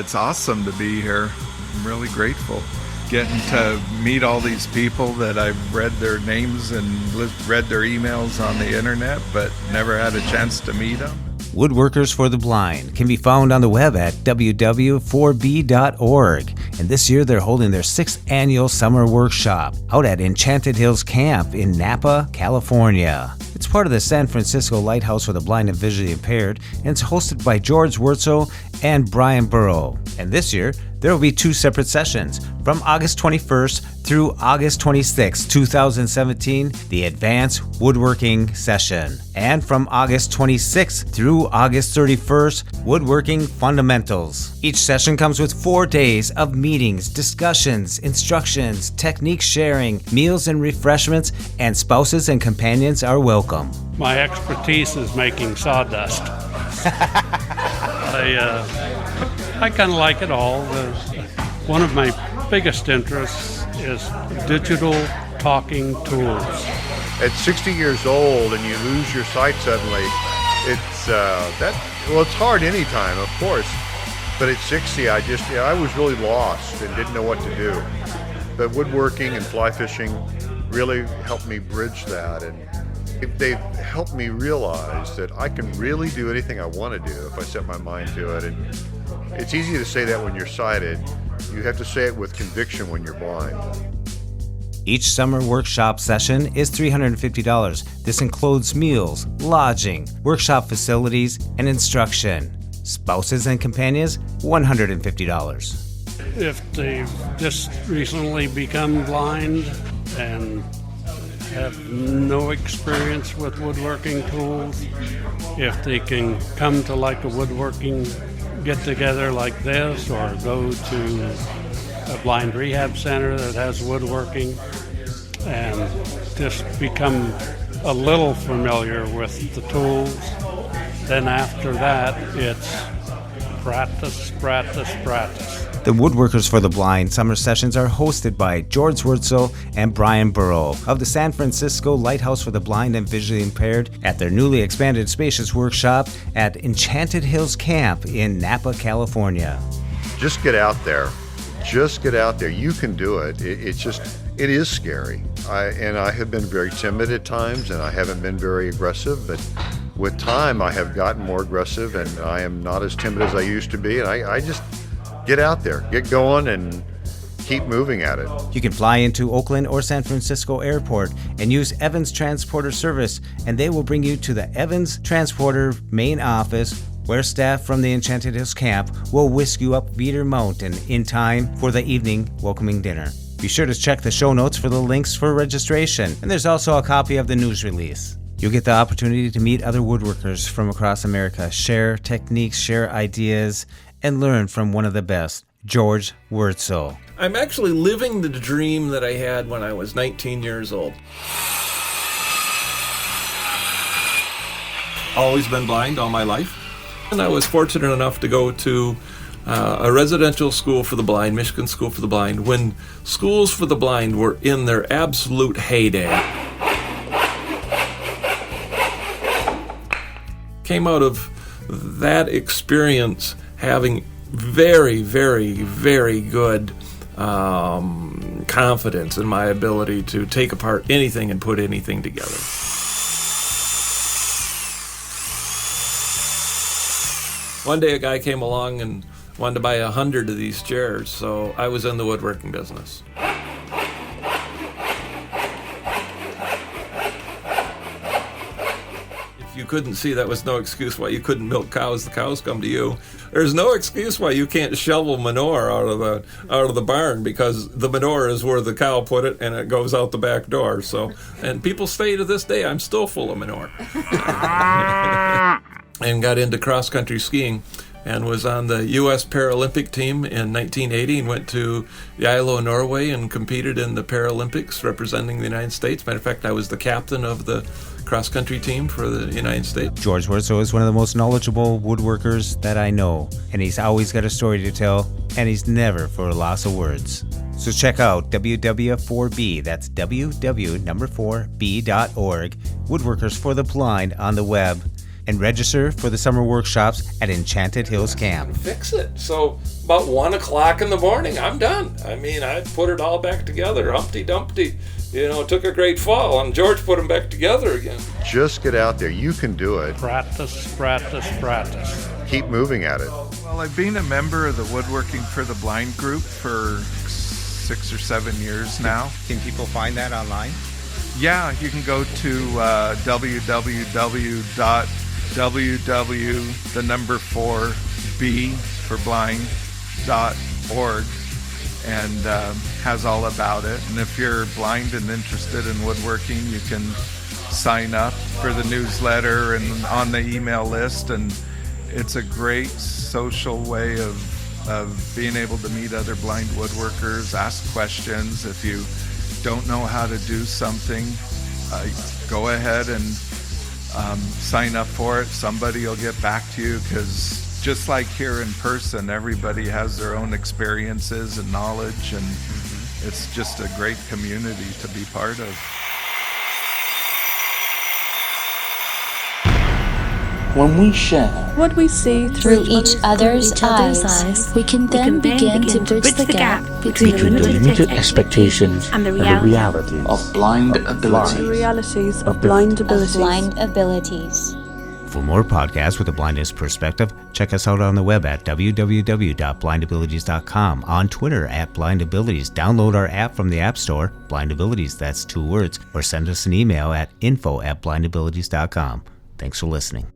It's awesome to be here. I'm really grateful. Getting to meet all these people that I've read their names and read their emails on the internet, but never had a chance to meet them. Woodworkers for the Blind can be found on the web at www.4b.org. And this year they're holding their 6th annual summer workshop out at Enchanted Hills Camp in Napa, California. It's part of the San Francisco Lighthouse for the Blind and Visually Impaired, and it's hosted by George Wurtzel and Brian Buhrow. And this year, there will be 2 separate sessions. From August 21st through August 26, 2017, the Advanced Woodworking session. And from August 26th through August 31st, Woodworking Fundamentals. Each session comes with 4 days of meetings, discussions, instructions, technique sharing, meals and refreshments, and spouses and companions are welcome. My expertise is making sawdust. I kind of like it all. One of my biggest interests is digital talking tools. At 60 years old and you lose your sight suddenly, it's hard anytime, of course. But at 60, I was really lost and didn't know what to do. But woodworking and fly fishing really helped me bridge that, and they've helped me realize that I can really do anything I want to do if I set my mind to it. And it's easy to say that when you're sighted. You have to say it with conviction when you're blind. Each summer workshop session is $350. This includes meals, lodging, workshop facilities, and instruction. Spouses and companions, $150. If they've just recently become blind and have no experience with woodworking tools, if they can come to like a woodworking get-together like this, or go to a blind rehab center that has woodworking and just become a little familiar with the tools, then after that it's practice. The Woodworkers for the Blind summer sessions are hosted by George Wurtzel and Brian Buhrow of the San Francisco Lighthouse for the Blind and Visually Impaired at their newly expanded Spacious workshop at Enchanted Hills Camp in Napa, California. Just get out there. Just get out there. You can do it. It is scary. I have been very timid at times, and I haven't been very aggressive, but with time I have gotten more aggressive, and I am not as timid as I used to be, and I just get out there, get going, and keep moving at it. You can fly into Oakland or San Francisco Airport and use Evans Transporter Service, and they will bring you to the Evans Transporter main office, where staff from the Enchanted Hills Camp will whisk you up Beater Mountain in time for the evening welcoming dinner. Be sure to check the show notes for the links for registration, and there's also a copy of the news release. You'll get the opportunity to meet other woodworkers from across America, share techniques, share ideas, and learn from one of the best, George Wurtzel. I'm actually living the dream that I had when I was 19 years old. Always been blind all my life. And I was fortunate enough to go to a residential school for the blind, Michigan School for the Blind, when schools for the blind were in their absolute heyday. Came out of that experience having very, very, very good confidence in my ability to take apart anything and put anything together. One day a guy came along and wanted to buy 100 of these chairs, so I was in the woodworking business. If you couldn't see, that was no excuse why you couldn't milk cows. The cows come to you. There's no excuse why you can't shovel manure out of the barn, because the manure is where the cow put it and it goes out the back door. So, and people say to this day, I'm still full of manure. And got into cross-country skiing and was on the U.S. Paralympic team in 1980 and went to Geilo, Norway, and competed in the Paralympics representing the United States. Matter of fact, I was the captain of the cross-country team for the United States. George Wurtzel is one of the most knowledgeable woodworkers that I know, and he's always got a story to tell, and he's never for a loss of words. So check out WW4B, that's WW4B.org, Woodworkers for the Blind on the web. and register for the summer workshops at Enchanted Hills Camp. Fix it. So about 1 o'clock in the morning, I'm done. I mean, I put it all back together, Humpty Dumpty. Took a great fall, and George put them back together again. Just get out there. You can do it. Practice, practice, practice. Keep moving at it. Well, I've been a member of the Woodworking for the Blind group for 6 or 7 years now. Can people find that online? Yeah, you can go to www.4b for blind.org and has all about it. And if you're blind and interested in woodworking, you can sign up for the newsletter and on the email list. And it's a great social way of being able to meet other blind woodworkers, ask questions. If you don't know how to do something, go ahead and sign up for it. Somebody will get back to you, because just like here in person, everybody has their own experiences and knowledge, and it's just a great community to be part of. When we share what we see through each other's eyes, we can then begin to bridge the gap between the limited expectations and the realities of blind abilities. The realities of blind abilities. For more podcasts with a blindness perspective, check us out on the web at www.blindabilities.com, on Twitter at blindabilities. Download our app from the App Store, blindabilities, that's 2 words, or send us an email at info@blindabilities.com. Thanks for listening.